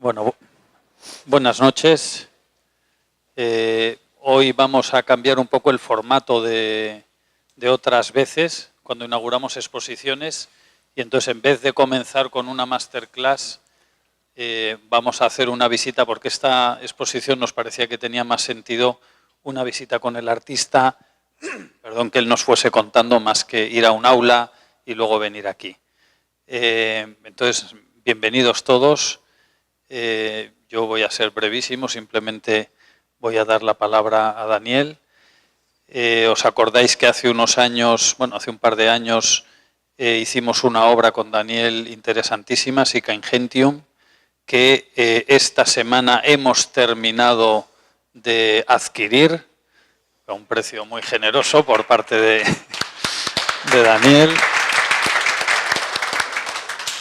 Bueno, buenas noches. Hoy vamos a cambiar un poco el formato de otras veces, cuando inauguramos exposiciones, y entonces en vez de comenzar con una masterclass, vamos a hacer una visita, porque esta exposición nos parecía que tenía más sentido una visita con el artista, perdón, que él nos fuese contando más que ir a un aula y luego venir aquí. Entonces, bienvenidos todos. Yo voy a ser brevísimo, simplemente voy a dar la palabra a Daniel. ¿Os acordáis que hace unos años, bueno, hace un par de años, hicimos una obra con Daniel interesantísima, Sica Ingentium, que esta semana hemos terminado de adquirir a un precio muy generoso por parte de Daniel.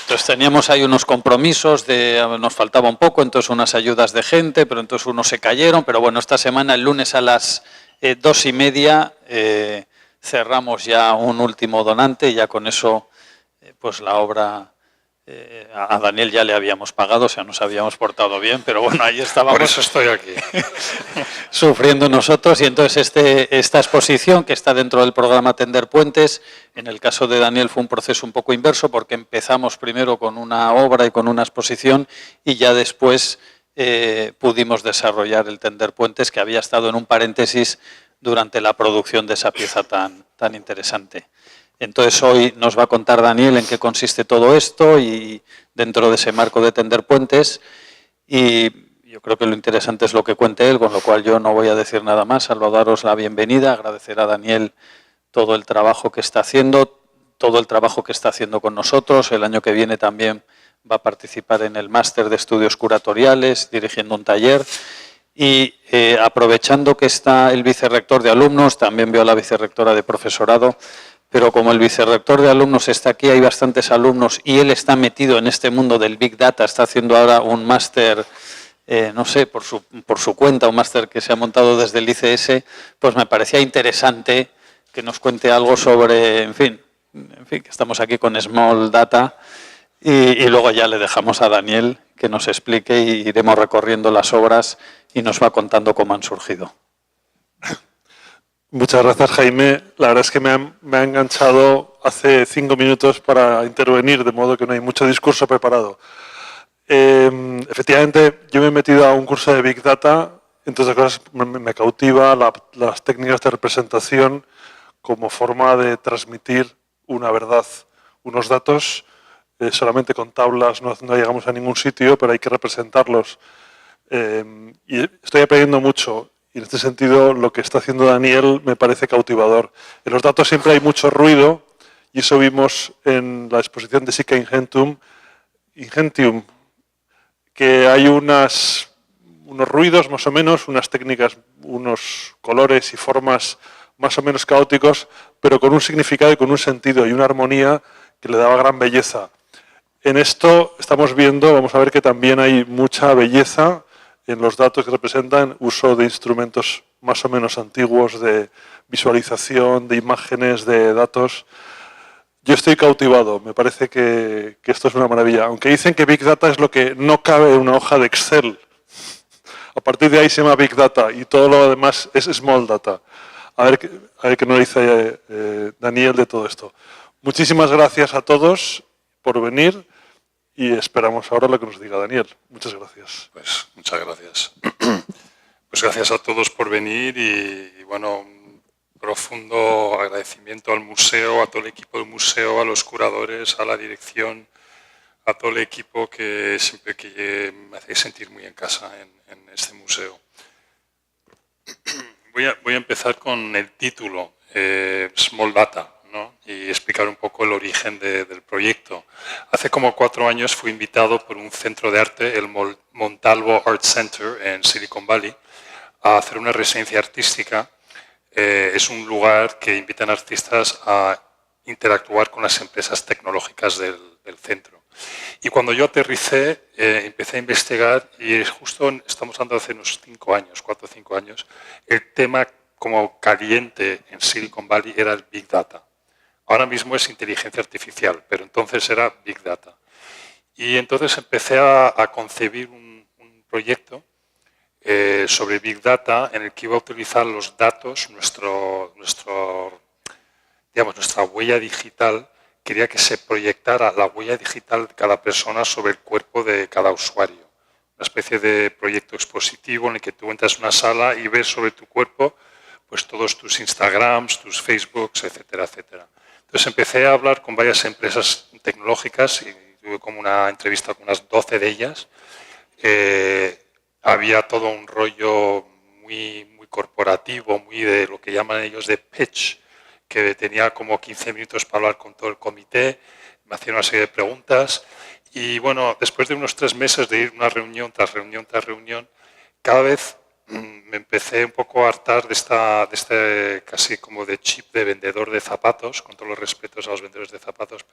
Entonces teníamos ahí unos compromisos, nos faltaba un poco, entonces unas ayudas de gente, pero entonces unos se cayeron. Pero bueno, esta semana, el lunes a las 2:30, cerramos ya un último donante y ya con eso, pues la obra, a Daniel ya le habíamos pagado, o sea, nos habíamos portado bien, pero bueno, ahí estábamos. Por eso estoy aquí. Sufriendo nosotros, y entonces esta exposición, que está dentro del programa Tender Puentes, en el caso de Daniel fue un proceso un poco inverso, porque empezamos primero con una obra y con una exposición y ya después pudimos desarrollar el Tender Puentes, que había estado en un paréntesis durante la producción de esa pieza tan interesante. Entonces hoy nos va a contar Daniel en qué consiste todo esto y dentro de ese marco de Tender Puentes. Y yo creo que lo interesante es lo que cuente él, con lo cual yo no voy a decir nada más, salvo daros la bienvenida, agradecer a Daniel todo el trabajo que está haciendo, todo el trabajo que está haciendo con nosotros. El año que viene también va a participar en el máster de estudios curatoriales, dirigiendo un taller. Y aprovechando que está el vicerrector de alumnos, también veo a la vicerrectora de profesorado, pero como el vicerrector de alumnos está aquí, hay bastantes alumnos y él está metido en este mundo del Big Data, está haciendo ahora un máster, no sé, por su cuenta, un máster que se ha montado desde el ICS, pues me parecía interesante que nos cuente algo sobre, en fin, que estamos aquí con Small Data y luego ya le dejamos a Daniel que nos explique y iremos recorriendo las obras y nos va contando cómo han surgido. Muchas gracias, Jaime. La verdad es que me ha enganchado hace 5 minutos para intervenir, de modo que no hay mucho discurso preparado. Efectivamente, yo me he metido a un curso de Big Data, entonces cosas me cautiva las técnicas de representación como forma de transmitir una verdad, unos datos. Solamente con tablas no llegamos a ningún sitio, pero hay que representarlos. Y estoy aprendiendo mucho. Y en este sentido, lo que está haciendo Daniel me parece cautivador. En los datos siempre hay mucho ruido, y eso vimos en la exposición de Sica Ingentium, que hay unos ruidos más o menos, unas técnicas, unos colores y formas más o menos caóticos, pero con un significado y con un sentido y una armonía que le daba gran belleza. En esto estamos viendo, vamos a ver que también hay mucha belleza en los datos que representan uso de instrumentos más o menos antiguos de visualización, de imágenes, de datos. Yo estoy cautivado, me parece que esto es una maravilla. Aunque dicen que Big Data es lo que no cabe en una hoja de Excel. A partir de ahí se llama Big Data y todo lo demás es Small Data. A ver qué nos dice Daniel de todo esto. Muchísimas gracias a todos por venir. Y esperamos ahora lo que nos diga Daniel. Muchas gracias. Pues muchas gracias. Pues gracias a todos por venir y bueno, un profundo agradecimiento al museo, a todo el equipo del museo, a los curadores, a la dirección, a todo el equipo que siempre que me hacéis sentir muy en casa en este museo. Voy a empezar con el título, Small Data, ¿no? Y explicar un poco el origen del proyecto. Hace como 4 años fui invitado por un centro de arte, el Montalvo Art Center en Silicon Valley, a hacer una residencia artística. Es un lugar que invitan artistas a interactuar con las empresas tecnológicas del centro. Y cuando yo aterricé, empecé a investigar y justo estamos hablando de hace unos 5 años, 4 o 5 años, el tema como caliente en Silicon Valley era el Big Data. Ahora mismo es inteligencia artificial, pero entonces era Big Data. Y entonces empecé a concebir un proyecto sobre Big Data en el que iba a utilizar los datos, nuestra huella digital. Quería que se proyectara la huella digital de cada persona sobre el cuerpo de cada usuario. Una especie de proyecto expositivo en el que tú entras en una sala y ves sobre tu cuerpo pues todos tus Instagrams, tus Facebooks, etcétera, etcétera. Entonces empecé a hablar con varias empresas tecnológicas y tuve como una entrevista con unas 12 de ellas. Había todo un rollo muy corporativo, muy de lo que llaman ellos de pitch, que tenía como 15 minutos para hablar con todo el comité, me hacían una serie de preguntas y bueno, después de unos 3 meses de ir una reunión tras reunión tras reunión, cada vez me empecé un poco a hartar de este casi como de chip de vendedor de zapatos, con todos los respetos a los vendedores de zapatos,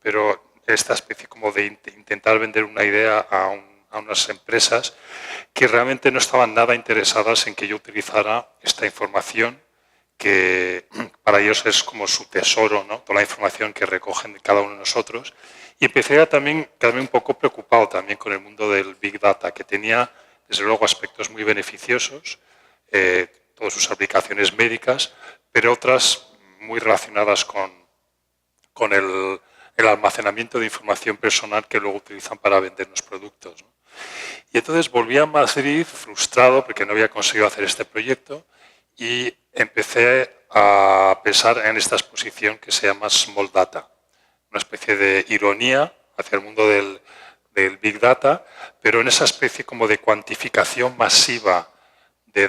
pero esta especie como de intentar vender una idea a unas empresas que realmente no estaban nada interesadas en que yo utilizara esta información que para ellos es como su tesoro, ¿no? Toda la información que recogen de cada uno de nosotros. Y empecé a también quedarme un poco preocupado también con el mundo del Big Data, que tenía desde luego aspectos muy beneficiosos, todas sus aplicaciones médicas, pero otras muy relacionadas con el almacenamiento de información personal que luego utilizan para vendernos productos, ¿no? Y entonces volví a Madrid frustrado porque no había conseguido hacer este proyecto y empecé a pensar en esta exposición que se llama Small Data, una especie de ironía hacia el mundo del Big Data, pero en esa especie como de cuantificación masiva de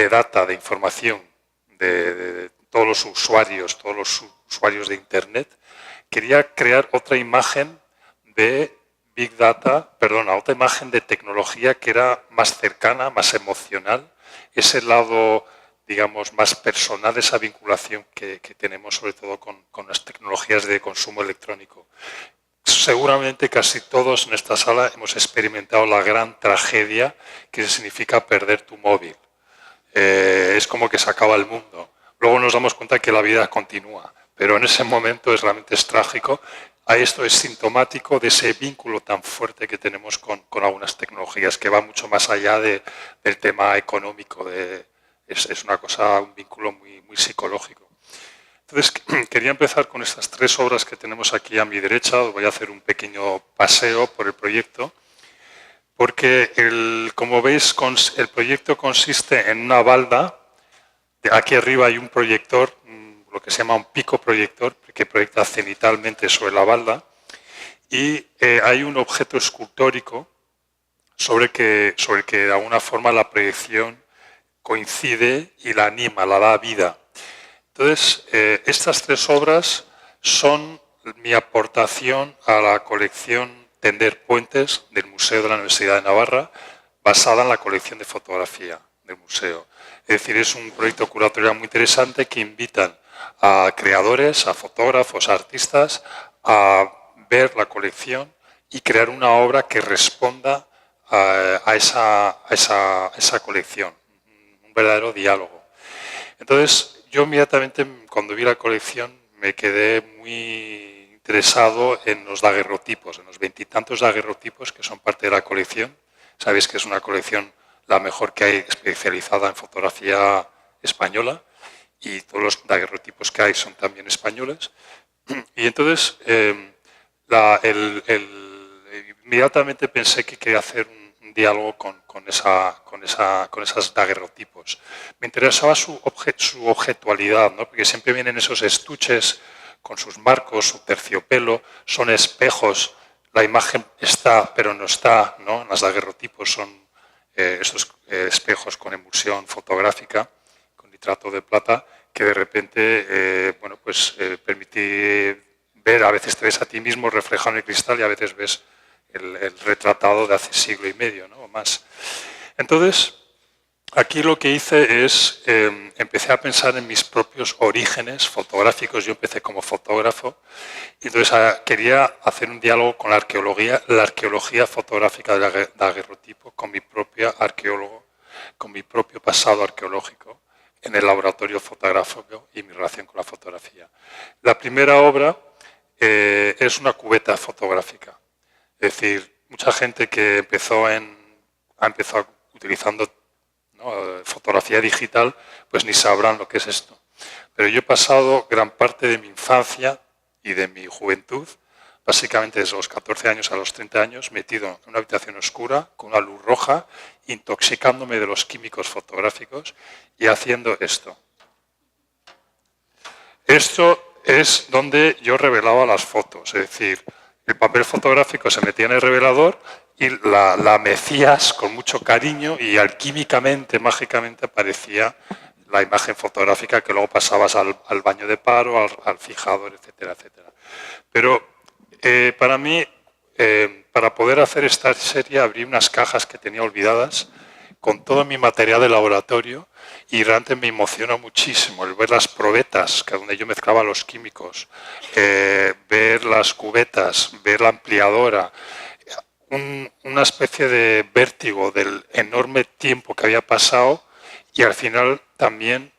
data, de información de todos los usuarios de Internet. Quería crear otra imagen de Big Data, otra imagen de tecnología que era más cercana, más emocional, ese lado, digamos, más personal, esa vinculación que tenemos sobre todo con las tecnologías de consumo electrónico. Seguramente casi todos en esta sala hemos experimentado la gran tragedia que significa perder tu móvil. Es como que se acaba el mundo. Luego nos damos cuenta que la vida continúa, pero en ese momento realmente es trágico. Esto es sintomático de ese vínculo tan fuerte que tenemos con algunas tecnologías, que va mucho más allá del tema económico. Es una cosa, un vínculo muy psicológico. Entonces, quería empezar con estas 3 obras que tenemos aquí a mi derecha. Os voy a hacer un pequeño paseo por el proyecto, porque, como veis, el proyecto consiste en una balda. Aquí arriba hay un proyector, lo que se llama un pico proyector, que proyecta cenitalmente sobre la balda, y hay un objeto escultórico sobre el que de alguna forma la proyección coincide y la anima, la da vida. Entonces, estas 3 obras son mi aportación a la colección Tender Puentes del Museo de la Universidad de Navarra, basada en la colección de fotografía del museo. Es decir, es un proyecto curatorial muy interesante que invitan a creadores, a fotógrafos, a artistas a ver la colección y crear una obra que responda a esa colección, un verdadero diálogo. Entonces, yo inmediatamente cuando vi la colección me quedé muy interesado en los daguerrotipos, en los 20 y tantos daguerrotipos que son parte de la colección. Sabéis que es una colección la mejor que hay especializada en fotografía española y todos los daguerrotipos que hay son también españoles. Y entonces inmediatamente pensé que quería hacer un diálogo con esos daguerrotipos. Me interesaba su objetualidad, ¿no? Porque siempre vienen esos estuches con sus marcos, su terciopelo, son espejos, la imagen está pero no está, ¿no? Los daguerrotipos son estos espejos con emulsión fotográfica, con nitrato de plata, que de repente permite ver, a veces te ves a ti mismo reflejado en el cristal y a veces ves el retratado de hace siglo y medio, ¿no? O más. Entonces, aquí lo que hice es, empecé a pensar en mis propios orígenes fotográficos. Yo empecé como fotógrafo y entonces quería hacer un diálogo con la arqueología fotográfica del daguerrotipo, con mi propio arqueólogo, con mi propio pasado arqueológico en el laboratorio fotográfico y mi relación con la fotografía. La primera obra es una cubeta fotográfica. Es decir, mucha gente que empezó ha empezado utilizando, ¿no?, fotografía digital, pues ni sabrán lo que es esto. Pero yo he pasado gran parte de mi infancia y de mi juventud, básicamente desde los 14 años a los 30 años, metido en una habitación oscura, con una luz roja, intoxicándome de los químicos fotográficos y haciendo esto. Esto es donde yo revelaba las fotos, es decir, el papel fotográfico se metía en el revelador y la mecías con mucho cariño y alquímicamente, mágicamente aparecía la imagen fotográfica que luego pasabas al baño de paro, al fijador, etcétera, etcétera. Pero para mí, para poder hacer esta serie, abrí unas cajas que tenía olvidadas con todo mi material de laboratorio y realmente me emocionó muchísimo el ver las probetas, que donde yo mezclaba los químicos, ver las cubetas, ver la ampliadora, una especie de vértigo del enorme tiempo que había pasado y al final también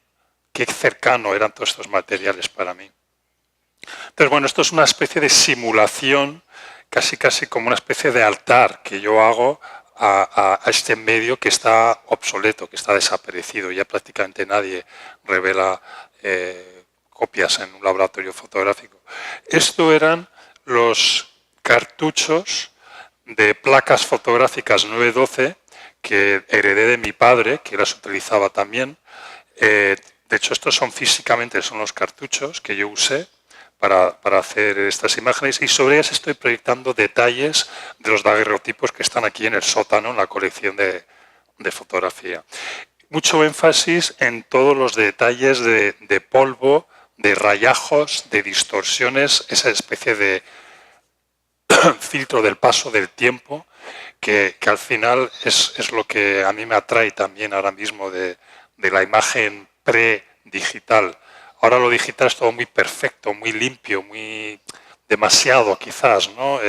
qué cercano eran todos estos materiales para mí. Entonces, bueno, esto es una especie de simulación, casi como una especie de altar que yo hago a este medio que está obsoleto, que está desaparecido. Ya prácticamente nadie revela copias en un laboratorio fotográfico. Esto eran los cartuchos de placas fotográficas 912 que heredé de mi padre, que las utilizaba también. De hecho, estos son físicamente son los cartuchos que yo usé para hacer estas imágenes y sobre ellas estoy proyectando detalles de los daguerrotipos que están aquí en el sótano, en la colección de fotografía. Mucho énfasis en todos los detalles de polvo, de rayajos, de distorsiones, esa especie de filtro del paso del tiempo que al final es lo que a mí me atrae también ahora mismo de la imagen pre-digital. Ahora lo digital es todo muy perfecto, muy limpio, muy demasiado quizás, ¿no?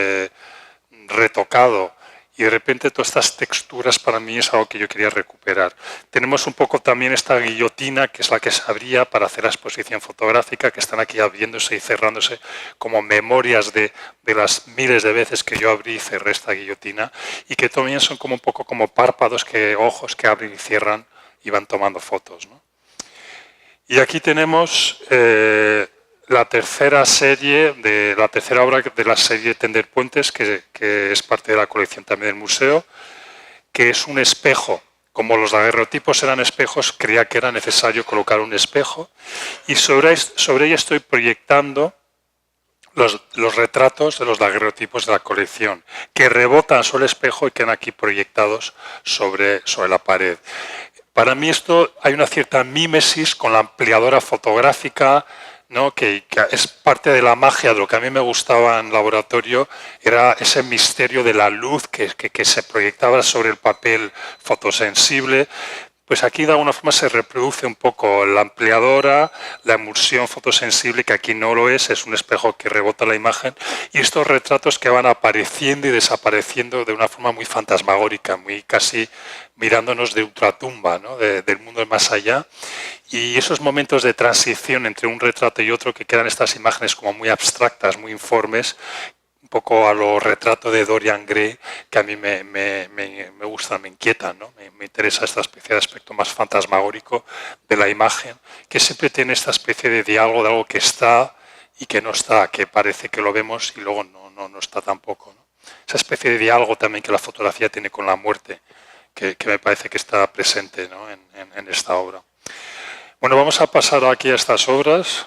Retocado. Y de repente todas estas texturas para mí es algo que yo quería recuperar. Tenemos un poco también esta guillotina, que es la que se abría para hacer la exposición fotográfica, que están aquí abriéndose y cerrándose como memorias de las miles de veces que yo abrí y cerré esta guillotina, y que también son como un poco como párpados, ojos que abren y cierran y van tomando fotos, ¿no? Y aquí tenemos la tercera obra de la serie Tender Puentes, que es parte de la colección también del museo, que es un espejo. Como los daguerrotipos eran espejos, creía que era necesario colocar un espejo y sobre ella estoy proyectando los retratos de los daguerrotipos de la colección, que rebotan sobre el espejo y quedan aquí proyectados sobre la pared. Para mí hay una cierta mímesis con la ampliadora fotográfica, ¿no?, que es parte de la magia de lo que a mí me gustaba en laboratorio, era ese misterio de la luz que se proyectaba sobre el papel fotosensible. Pues aquí de alguna forma se reproduce un poco la ampliadora, la emulsión fotosensible, que aquí no lo es un espejo que rebota la imagen, y estos retratos que van apareciendo y desapareciendo de una forma muy fantasmagórica, muy casi mirándonos de ultratumba, ¿no?, del mundo más allá. Y esos momentos de transición entre un retrato y otro, que quedan estas imágenes como muy abstractas, muy informes, un poco a lo retrato de Dorian Gray, que a mí me gusta, me inquieta, ¿no? Me interesa esta especie de aspecto más fantasmagórico de la imagen, que siempre tiene esta especie de diálogo de algo que está y que no está, que parece que lo vemos y luego no está tampoco, ¿no? Esa especie de diálogo también que la fotografía tiene con la muerte, que me parece que está presente, ¿no?, en esta obra. Bueno, vamos a pasar aquí a estas obras.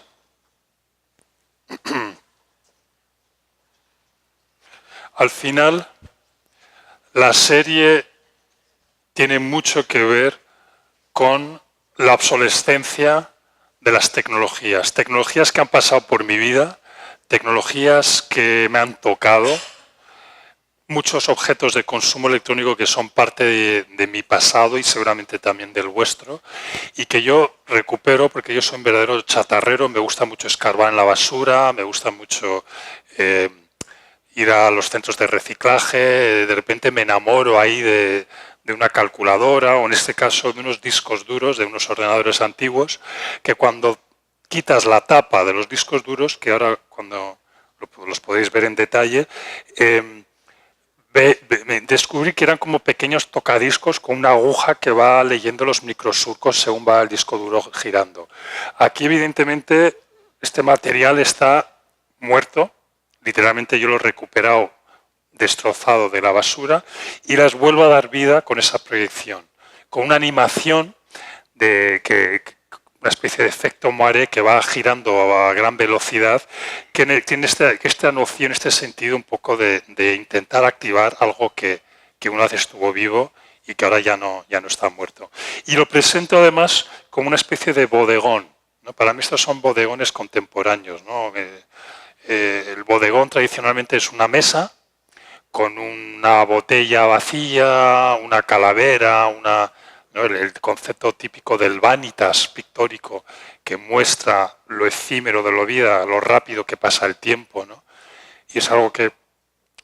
Al final, la serie tiene mucho que ver con la obsolescencia de las tecnologías. Tecnologías que han pasado por mi vida, tecnologías que me han tocado, muchos objetos de consumo electrónico que son parte de mi pasado y seguramente también del vuestro, y que yo recupero porque yo soy un verdadero chatarrero, me gusta mucho escarbar en la basura, me gusta mucho ir a los centros de reciclaje, de repente me enamoro ahí de una calculadora o en este caso de unos discos duros, de unos ordenadores antiguos, que cuando quitas la tapa de los discos duros, que ahora cuando los podéis ver en detalle, descubrí que eran como pequeños tocadiscos con una aguja que va leyendo los microsurcos según va el disco duro girando. Aquí, evidentemente, este material está muerto. Literalmente yo lo he recuperado destrozado de la basura y las vuelvo a dar vida con esa proyección, con una animación una especie de efecto moiré que va girando a gran velocidad, que tiene esta noción, este sentido un poco de intentar activar algo que una vez estuvo vivo y que ahora ya no está muerto. Y lo presento además como una especie de bodegón, ¿no? Para mí estos son bodegones contemporáneos, ¿no? El bodegón tradicionalmente es una mesa con una botella vacía, una calavera, ¿no? El concepto típico del vanitas pictórico que muestra lo efímero de la vida, lo rápido que pasa el tiempo, ¿no? Y es algo que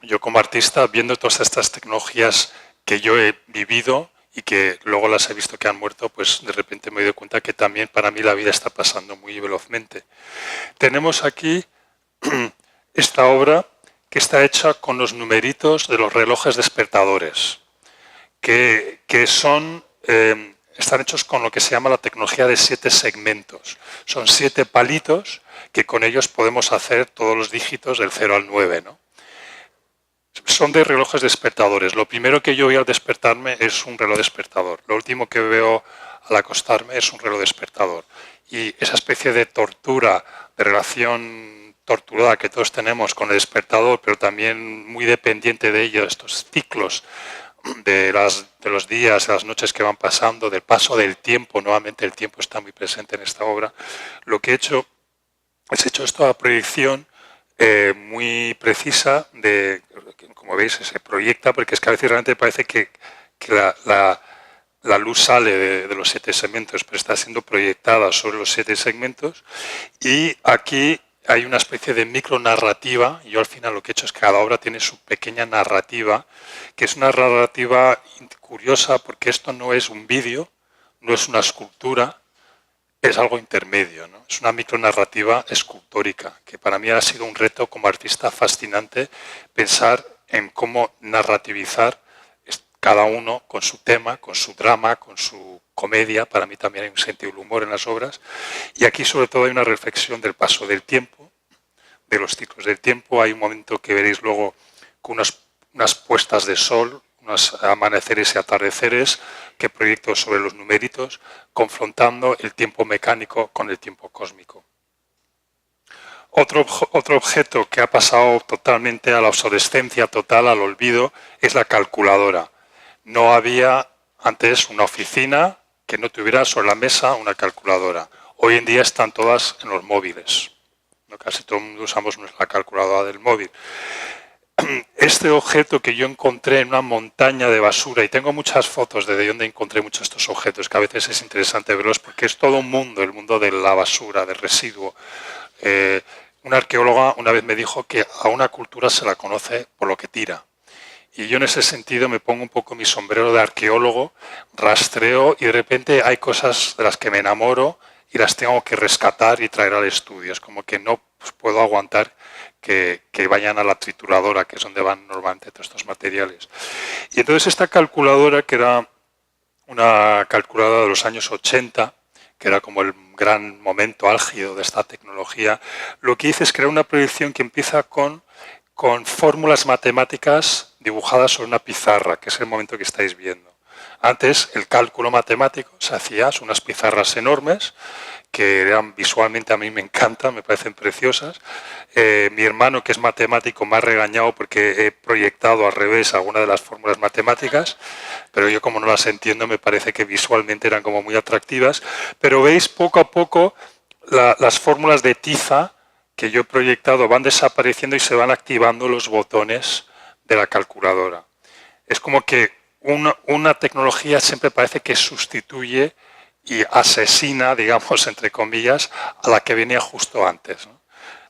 yo como artista, viendo todas estas tecnologías que yo he vivido y que luego las he visto que han muerto, pues de repente me doy cuenta que también para mí la vida está pasando muy velozmente. Tenemos aquí esta obra que está hecha con los numeritos de los relojes despertadores, que están hechos con lo que se llama la tecnología de 7 segmentos. Son 7 palitos que con ellos podemos hacer todos los dígitos del 0 al 9, ¿no? Son de relojes despertadores. Lo primero que yo veo al despertarme es un reloj despertador. Lo último que veo al acostarme es un reloj despertador. Y esa especie de tortura, de relación torturada que todos tenemos con el despertador, pero también muy dependiente de ello, estos ciclos de los días, de las noches que van pasando, del paso del tiempo. Nuevamente el tiempo está muy presente en esta obra. Lo que he hecho es esta proyección muy precisa como veis, se proyecta, porque es que a veces realmente parece que la luz sale de los 7 segmentos, pero está siendo proyectada sobre los 7 segmentos. Y aquí hay una especie de micronarrativa. Yo al final lo que he hecho es que cada obra tiene su pequeña narrativa, que es una narrativa curiosa porque esto no es un vídeo, no es una escultura, es algo intermedio, ¿no? Es una micronarrativa escultórica, que para mí ha sido un reto como artista fascinante pensar en cómo narrativizar cada uno con su tema, con su drama, con su comedia. Para mí también hay un sentido del humor en las obras. Y aquí sobre todo hay una reflexión del paso del tiempo, de los ciclos del tiempo. Hay un momento que veréis luego con unas puestas de sol, unos amaneceres y atardeceres que proyecto sobre los numeritos, confrontando el tiempo mecánico con el tiempo cósmico. Otro objeto que ha pasado totalmente a la obsolescencia total, al olvido, es la calculadora. No había antes una oficina que no tuviera sobre la mesa una calculadora. Hoy en día están todas en los móviles. Casi todo el mundo usamos la calculadora del móvil. Este objeto que yo encontré en una montaña de basura, y tengo muchas fotos de donde encontré muchos de estos objetos, que a veces es interesante verlos porque es todo un mundo, el mundo de la basura, del residuo. Una arqueóloga una vez me dijo que a una cultura se la conoce por lo que tira. Y yo en ese sentido me pongo un poco mi sombrero de arqueólogo, rastreo y de repente hay cosas de las que me enamoro y las tengo que rescatar y traer al estudio. Es como que no puedo aguantar que vayan a la trituradora, que es donde van normalmente todos estos materiales. Y entonces esta calculadora, que era una calculadora de los años 80, que era como el gran momento álgido de esta tecnología, lo que hice es crear una proyección que empieza con fórmulas matemáticas dibujadas sobre una pizarra, que es el momento que estáis viendo. Antes el cálculo matemático se hacía sobre unas pizarras enormes, que eran visualmente, a mí me encantan, me parecen preciosas. Mi hermano, que es matemático, me ha regañado porque he proyectado al revés algunas de las fórmulas matemáticas, pero yo como no las entiendo me parece que visualmente eran como muy atractivas. Pero veis poco a poco las fórmulas de tiza que yo he proyectado van desapareciendo y se van activando los botones de la calculadora. Es como que una tecnología siempre parece que sustituye y asesina, digamos, entre comillas, a la que venía justo antes, ¿no?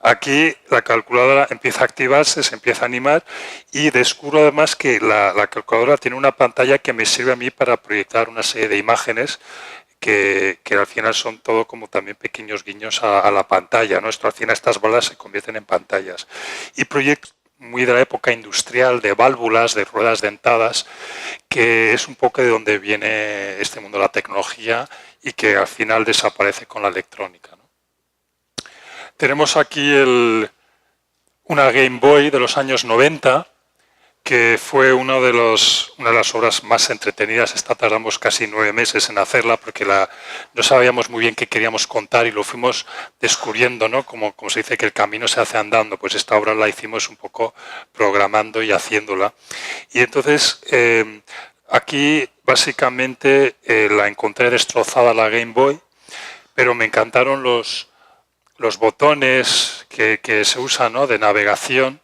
Aquí la calculadora empieza a activarse, se empieza a animar y descubro además que la calculadora tiene una pantalla que me sirve a mí para proyectar una serie de imágenes que al final son todo como también pequeños guiños a la pantalla, ¿no? Esto al final, estas bolas se convierten en pantallas. Y proyecto muy de la época industrial, de válvulas, de ruedas dentadas, que es un poco de donde viene este mundo de la tecnología y que al final desaparece con la electrónica, ¿no? Tenemos aquí una Game Boy de los años 90, que fue una de las obras más entretenidas. Esta tardamos casi 9 meses en hacerla porque no sabíamos muy bien qué queríamos contar y lo fuimos descubriendo, ¿no? Como se dice que el camino se hace andando, pues esta obra la hicimos un poco programando y haciéndola. Y entonces aquí básicamente la encontré destrozada la Game Boy, pero me encantaron los botones que se usan, ¿no?, de navegación,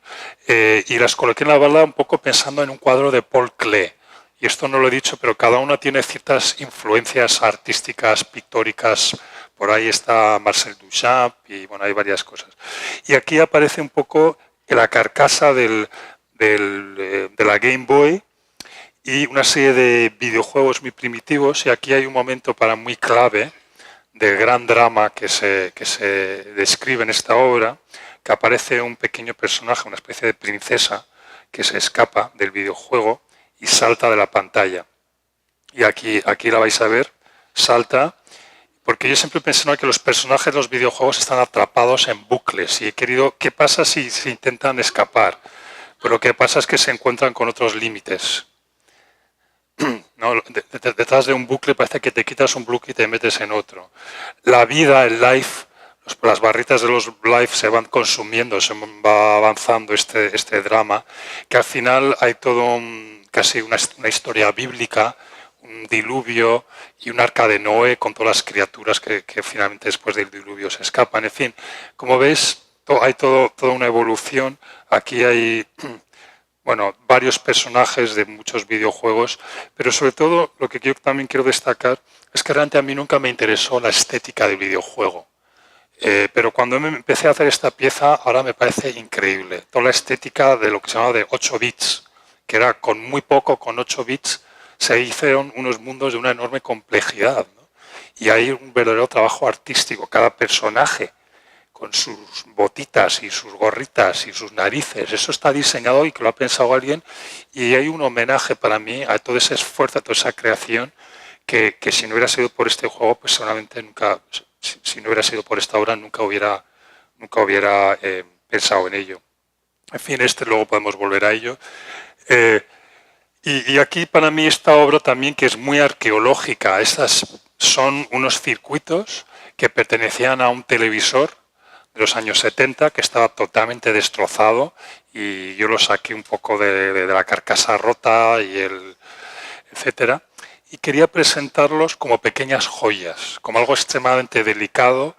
y las coloqué en la bala un poco pensando en un cuadro de Paul Klee. Y esto no lo he dicho, pero cada uno tiene ciertas influencias artísticas, pictóricas. Por ahí está Marcel Duchamp y bueno, hay varias cosas. Y aquí aparece un poco la carcasa de la Game Boy y una serie de videojuegos muy primitivos. Y aquí hay un momento para muy clave del gran drama que se describe en esta obra, que aparece un pequeño personaje, una especie de princesa, que se escapa del videojuego y salta de la pantalla. Y aquí la vais a ver, salta, porque yo siempre pensé que los personajes de los videojuegos están atrapados en bucles y he querido, ¿qué pasa si se intentan escapar? Pero lo que pasa es que se encuentran con otros límites. ¿No? Detrás de un bucle parece que te quitas un bucle y te metes en otro. La vida, el life, las barritas de los life se van consumiendo, se va avanzando este drama, que al final hay todo casi una historia bíblica, un diluvio y un arca de Noé con todas las criaturas que finalmente después del diluvio se escapan. En fin, como ves, hay toda una evolución. Aquí hay bueno, varios personajes de muchos videojuegos, pero sobre todo lo que yo también quiero destacar es que realmente a mí nunca me interesó la estética del videojuego. Pero cuando me empecé a hacer esta pieza, ahora me parece increíble. Toda la estética de lo que se llamaba de 8 bits, que era con muy poco, con 8 bits, se hicieron unos mundos de una enorme complejidad, ¿no? Y hay un verdadero trabajo artístico. Cada personaje con sus botitas y sus gorritas y sus narices, eso está diseñado y que lo ha pensado alguien, y hay un homenaje para mí a todo ese esfuerzo, a toda esa creación, que si no hubiera sido por este juego, pues seguramente nunca, si no hubiera sido por esta obra, nunca hubiera pensado en ello. En fin, luego podemos volver a ello. Y aquí para mí esta obra también, que es muy arqueológica, estas son unos circuitos que pertenecían a un televisor de los años 70 que estaba totalmente destrozado y yo lo saqué un poco de la carcasa rota y etcétera, y quería presentarlos como pequeñas joyas, como algo extremadamente delicado,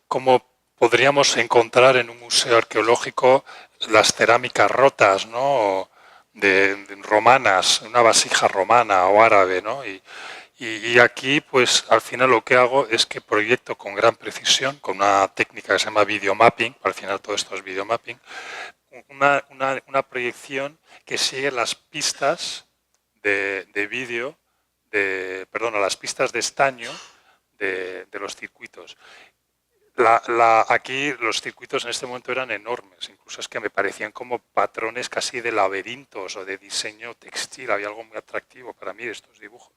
como podríamos encontrar en un museo arqueológico las cerámicas rotas, ¿no?, de romanas, una vasija romana o árabe, ¿no? Y aquí, pues, al final lo que hago es que proyecto con gran precisión, con una técnica que se llama videomapping, al final todo esto es videomapping, una proyección que sigue las pistas de vídeo, las pistas de estaño de los circuitos. Aquí los circuitos en este momento eran enormes, incluso es que me parecían como patrones casi de laberintos o de diseño textil, había algo muy atractivo para mí de estos dibujos.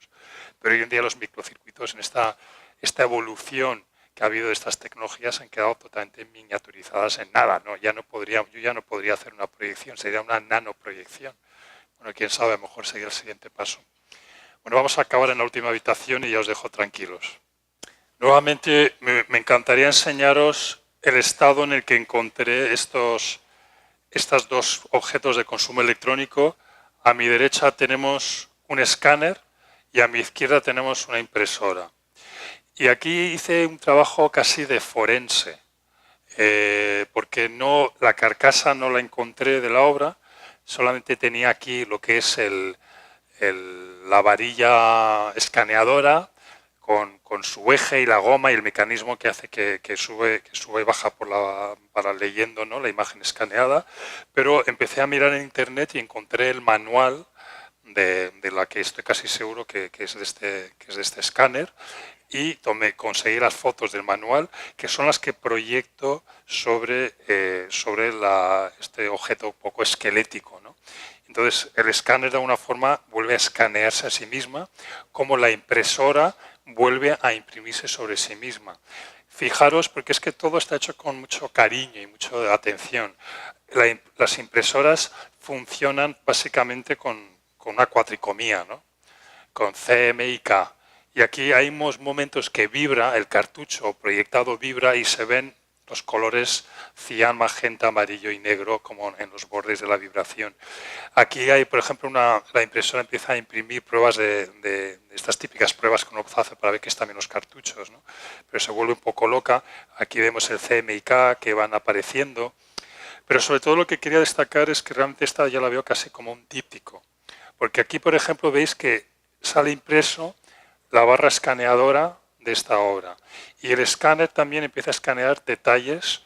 Pero hoy en día los microcircuitos en esta evolución que ha habido de estas tecnologías han quedado totalmente miniaturizadas en nada, ¿no? Yo ya no podría hacer una proyección, sería una nanoproyección. Bueno, quién sabe, a lo mejor sería el siguiente paso. Bueno, vamos a acabar en la última habitación y ya os dejo tranquilos. Nuevamente me encantaría enseñaros el estado en el que encontré estos dos objetos de consumo electrónico. A mi derecha tenemos un escáner y a mi izquierda tenemos una impresora. Y aquí hice un trabajo casi de forense, porque la carcasa no la encontré de la obra, solamente tenía aquí lo que es la varilla escaneadora, con su eje y la goma y el mecanismo que hace que sube y baja para leyendo, ¿no?, la imagen escaneada. Pero empecé a mirar en internet y encontré el manual de la que estoy casi seguro que es de este escáner, y conseguí las fotos del manual, que son las que proyecto sobre este objeto un poco esquelético, ¿no? Entonces, el escáner de alguna forma vuelve a escanearse a sí misma, como la impresora vuelve a imprimirse sobre sí misma. Fijaros, porque es que todo está hecho con mucho cariño y mucha atención. Las impresoras funcionan básicamente con una cuatricomía, ¿no? Con C, M y K. Y aquí hay momentos que vibra, el cartucho proyectado vibra y se ven los colores cian, magenta, amarillo y negro como en los bordes de la vibración. Aquí hay, por ejemplo, la impresora empieza a imprimir pruebas de estas típicas pruebas que uno hace para ver que están bien los cartuchos, ¿no? Pero se vuelve un poco loca. Aquí vemos el C, M y K que van apareciendo. Pero sobre todo lo que quería destacar es que realmente esta ya la veo casi como un díptico. Porque aquí, por ejemplo, veis que sale impreso la barra escaneadora de esta obra. Y el escáner también empieza a escanear detalles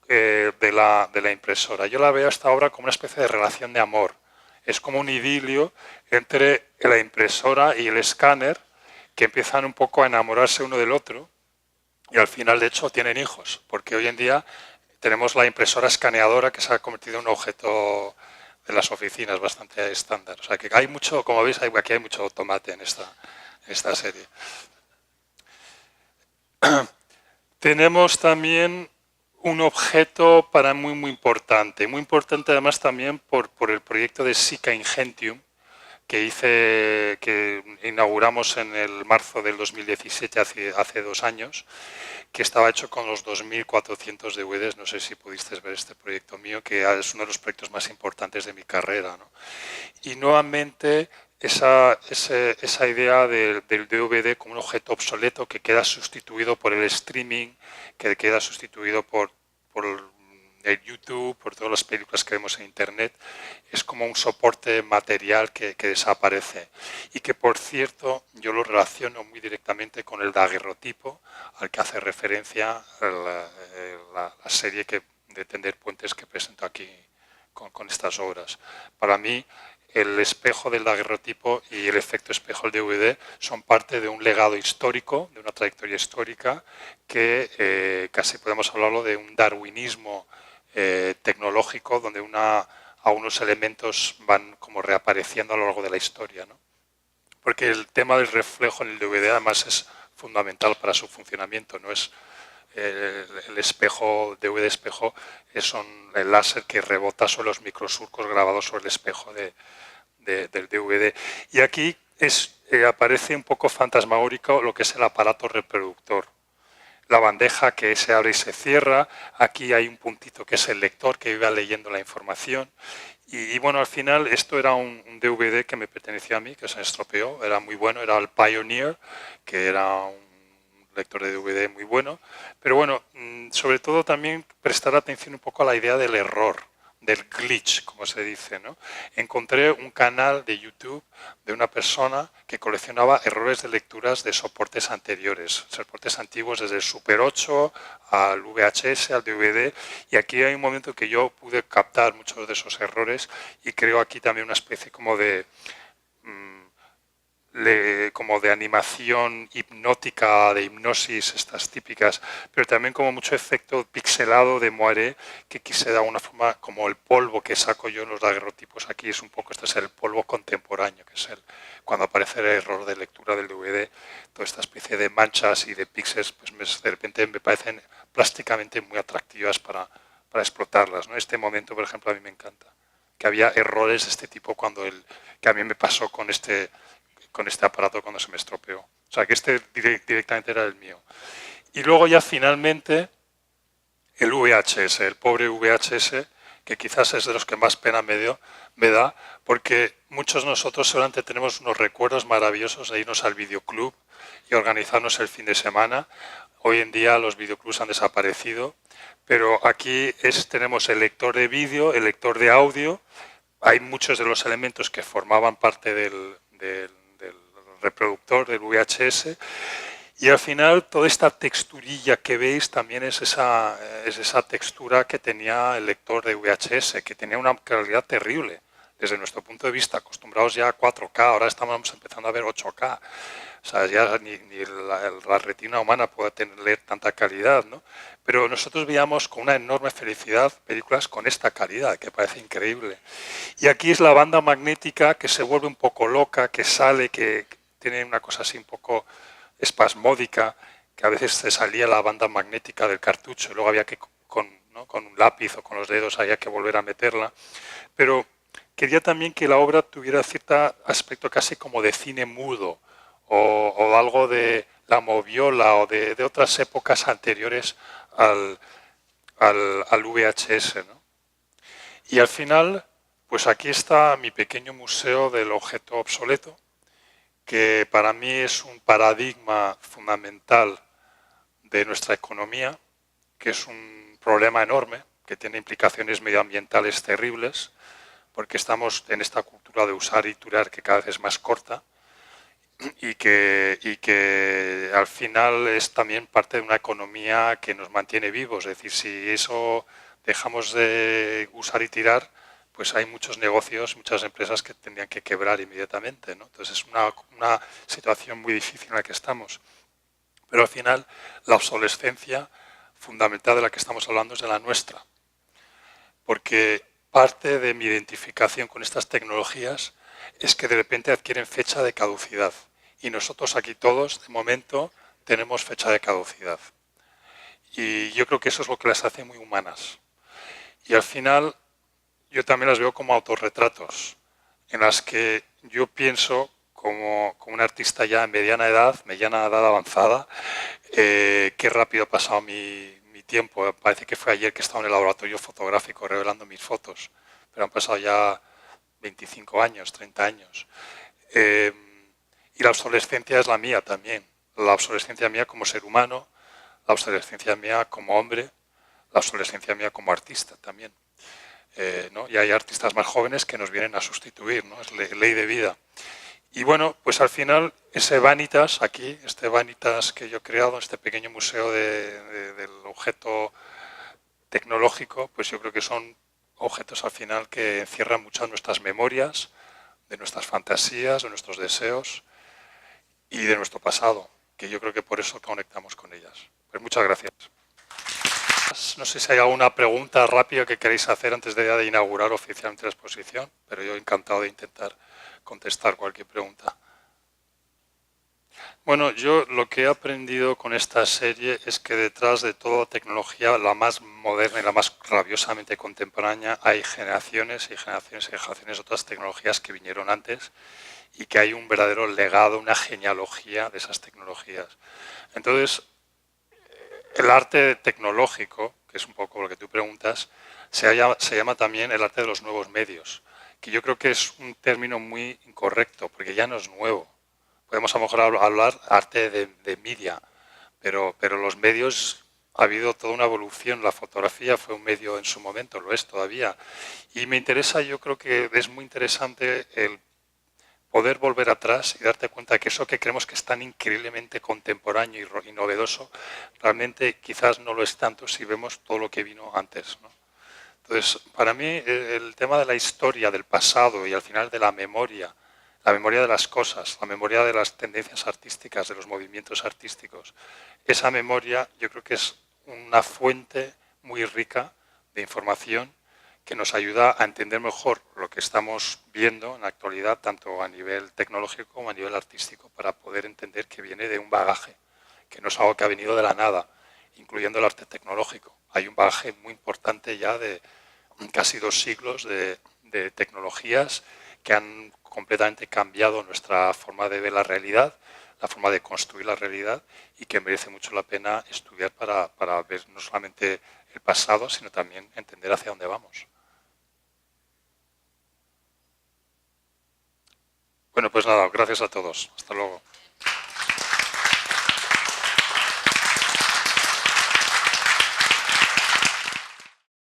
de la impresora. Yo la veo esta obra como una especie de relación de amor. Es como un idilio entre la impresora y el escáner que empiezan un poco a enamorarse uno del otro y al final, de hecho, tienen hijos. Porque hoy en día tenemos la impresora escaneadora que se ha convertido en un objeto de las oficinas bastante estándar. O sea que hay mucho, como veis, aquí hay mucho tomate en esta serie. Tenemos también un objeto para muy importante además también por el proyecto de Sica Ingentium que inauguramos en el marzo del 2017, hace 2 años, que estaba hecho con los 2.400 DVDs. No sé si pudisteis ver este proyecto mío, que es uno de los proyectos más importantes de mi carrera, ¿no? Y nuevamente esa idea del DVD como un objeto obsoleto que queda sustituido por el streaming, que queda sustituido por el YouTube, por todas las películas que vemos en Internet, es como un soporte material que desaparece. Y que, por cierto, yo lo relaciono muy directamente con el daguerrotipo, al que hace referencia la serie de Tender Puentes que presento aquí con estas obras. Para mí, el espejo del daguerrotipo y el efecto espejo del DVD son parte de un legado histórico, de una trayectoria histórica, que casi podemos hablarlo de un darwinismo tecnológico, donde algunos elementos van como reapareciendo a lo largo de la historia, ¿no? Porque el tema del reflejo en el DVD además es fundamental para su funcionamiento, no es el espejo, DVD espejo, es el láser que rebota sobre los microsurcos grabados sobre el espejo del DVD. Y aquí aparece un poco fantasmagórico lo que es el aparato reproductor. La bandeja que se abre y se cierra, aquí hay un puntito que es el lector que iba leyendo la información. Y bueno, al final esto era un DVD que me pertenecía a mí, que se estropeó, era muy bueno, era el Pioneer, que era un lector de DVD muy bueno. Pero bueno, sobre todo también prestar atención un poco a la idea del error, del glitch, como se dice, ¿no? Encontré un canal de YouTube de una persona que coleccionaba errores de lecturas de soportes anteriores, soportes antiguos desde el Super 8 al VHS, al DVD, y aquí hay un momento que yo pude captar muchos de esos errores y creo aquí también una especie como de animación hipnótica, de hipnosis, estas típicas, pero también como mucho efecto pixelado de moiré que quise dar una forma como el polvo que saco yo en los daguerrotipos. Aquí es un poco, este es el polvo contemporáneo, que es cuando aparece el error de lectura del DVD, toda esta especie de manchas y de píxeles, pues de repente me parecen plásticamente muy atractivas para explotarlas, ¿no? Este momento, por ejemplo, a mí me encanta, que había errores de este tipo que a mí me pasó con este aparato cuando se me estropeó. O sea, que directamente era el mío. Y luego ya finalmente el VHS, el pobre VHS, que quizás es de los que más pena me da, porque muchos de nosotros solamente tenemos unos recuerdos maravillosos de irnos al videoclub y organizarnos el fin de semana. Hoy en día los videoclubs han desaparecido, pero aquí tenemos el lector de vídeo, el lector de audio. Hay muchos de los elementos que formaban parte del reproductor del VHS, y al final toda esta texturilla que veis también es esa textura que tenía el lector de VHS, que tenía una calidad terrible. desde nuestro punto de vista, acostumbrados ya a 4K, ahora estamos empezando a ver 8K. O sea, ya ni la retina humana puede tener tanta calidad, ¿no? Pero nosotros veíamos con una enorme felicidad películas con esta calidad, que parece increíble. Y aquí es la banda magnética que se vuelve un poco loca, que sale, que tiene una cosa así un poco espasmódica, que a veces se salía la banda magnética del cartucho y luego había que, con un lápiz o con los dedos, había que volver a meterla. Pero quería también que la obra tuviera cierto aspecto casi como de cine mudo, o algo de la moviola o de otras épocas anteriores al VHS, ¿no? Y al final, pues aquí está mi pequeño museo del objeto obsoleto, que para mí es un paradigma fundamental de nuestra economía, que es un problema enorme, que tiene implicaciones medioambientales terribles, porque estamos en esta cultura de usar y tirar que cada vez es más corta, y que al final es también parte de una economía que nos mantiene vivos. Es decir, si eso dejamos de usar y tirar, pues hay muchos negocios, muchas empresas que tendrían que quebrar inmediatamente, ¿no? Entonces es una situación muy difícil en la que estamos. Pero al final la obsolescencia fundamental de la que estamos hablando es de la nuestra. Porque parte de mi identificación con estas tecnologías es que de repente adquieren fecha de caducidad. Y nosotros aquí todos, de momento, tenemos fecha de caducidad. Y yo creo que eso es lo que las hace muy humanas. Y al final, yo también las veo como autorretratos, en las que yo pienso como un artista ya en mediana edad avanzada, qué rápido ha pasado mi tiempo. Parece que fue ayer que estaba en el laboratorio fotográfico revelando mis fotos, pero han pasado ya 25 años, 30 años. Y la obsolescencia es la mía también. La obsolescencia mía como ser humano, la obsolescencia mía como hombre, la obsolescencia mía como artista también. ¿No? Y hay artistas más jóvenes que nos vienen a sustituir, ¿no? Es ley de vida. Y bueno, pues al final ese Vanitas aquí, este Vanitas que yo he creado, este pequeño museo del objeto tecnológico, pues yo creo que son objetos al final que encierran muchas de nuestras memorias, de nuestras fantasías, de nuestros deseos y de nuestro pasado, que yo creo que por eso conectamos con ellas. Pues muchas gracias. No sé si hay alguna pregunta rápida que queréis hacer antes de inaugurar oficialmente la exposición, pero yo encantado de intentar contestar cualquier pregunta. Bueno, yo lo que he aprendido con esta serie es que detrás de toda tecnología, la más moderna y la más rabiosamente contemporánea, hay generaciones y generaciones y generaciones de otras tecnologías que vinieron antes y que hay un verdadero legado, una genealogía de esas tecnologías. Entonces, el arte tecnológico, que es un poco lo que tú preguntas, se llama también el arte de los nuevos medios, que yo creo que es un término muy incorrecto, porque ya no es nuevo. Podemos a lo mejor hablar arte de media, pero los medios, ha habido toda una evolución. La fotografía fue un medio en su momento, lo es todavía. Y me interesa, yo creo que es muy interesante el poder volver atrás y darte cuenta que eso que creemos que es tan increíblemente contemporáneo y novedoso, realmente quizás no lo es tanto si vemos todo lo que vino antes, ¿no? Entonces, para mí el tema de la historia, del pasado y al final de la memoria de las cosas, la memoria de las tendencias artísticas, de los movimientos artísticos, esa memoria yo creo que es una fuente muy rica de información que nos ayuda a entender mejor lo que estamos viendo en la actualidad, tanto a nivel tecnológico como a nivel artístico, para poder entender que viene de un bagaje, que no es algo que ha venido de la nada, incluyendo el arte tecnológico. Hay un bagaje muy importante ya de casi 2 siglos de tecnologías que han completamente cambiado nuestra forma de ver la realidad, la forma de construir la realidad, y que merece mucho la pena estudiar para ver no solamente el pasado, sino también entender hacia dónde vamos. Bueno, pues nada, gracias a todos. Hasta luego.